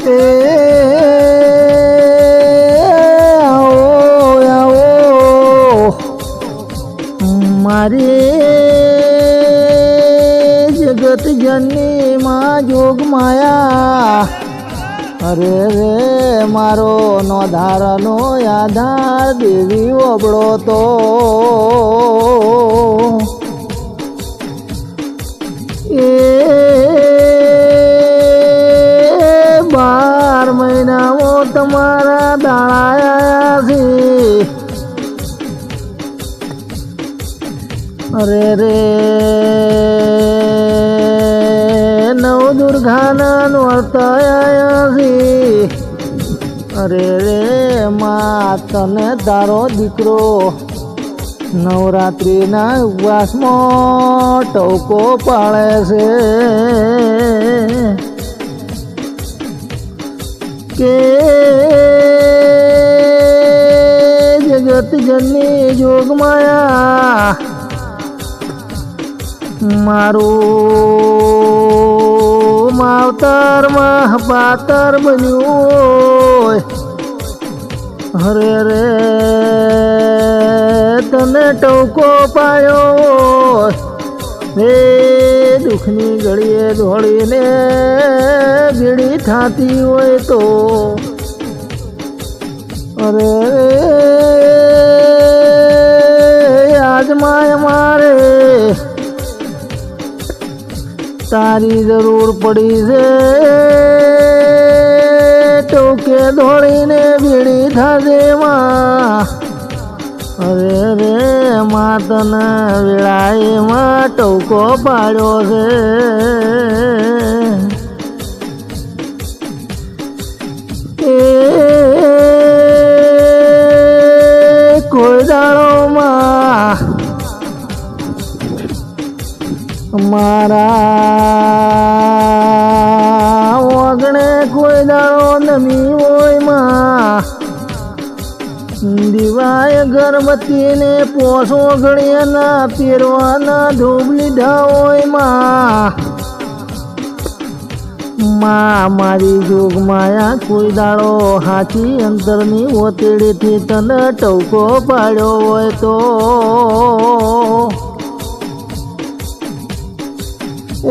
એ આવો આવો મારી જગત જનની માં જોગ માયા અરે રે મારો નોધારનો આધાર દેવી ઓબળો તો એ 12 મહિનામાં તમારા દાળા છે અરે રે નવદુર્ગાના નોરતાયા છે અરે રે માં તને તારો દીકરો નવરાત્રિના ઉપવાસમાં ટોકો પાડે છે કે જગત જનની જોગમાયા મારું માવતરમાં પાતર બન્યું હરે રે તને ટોકો પાયો હે દુઃખની ઘડીએ દોડીને ભીડી થાતી હોય તો અરે આજમાં મારે તારી જરૂર પડી છે ટોકે દોડીને ભીડી થાજે માં અરે રે માં તને વેળાએમાં ટોકો પાડ્યો છે એ કોઈ દાડોમાં મારા વગણે કોઈ દાડો નમી હોય માં દિવાય ગરબતીને પોસો ઘડિયાના પહેરવાના ધૂપ લીધા હોય માં મારી જોગ માયા કોઈ દાડો હાચી અંતરની ઓતેડીથી તને ટોકો પાડ્યો હોય તો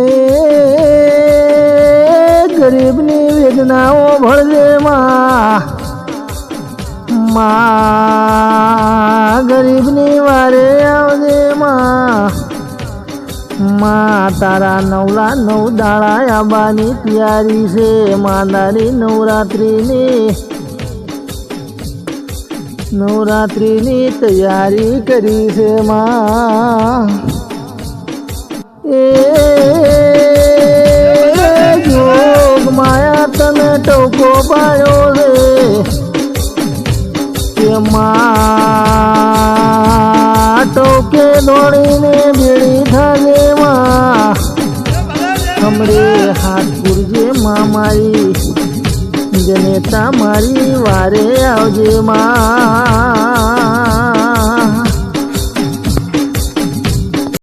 એ ગરીબની વેદનાઓ ભળજે માં ગરીબની વારે આવજે માં તારા 9 દાડા આબાની તૈયારી છે માતાની નવરાત્રિની તૈયારી કરી છે માં એ જોગ માયા તને ટોકો પાડ્યો છે કે માં ટોકે દોડીને ભેળી થાજે માં હમણે હાથ પૂરજે માં મારી જનેતા મારી વારે આવજે માં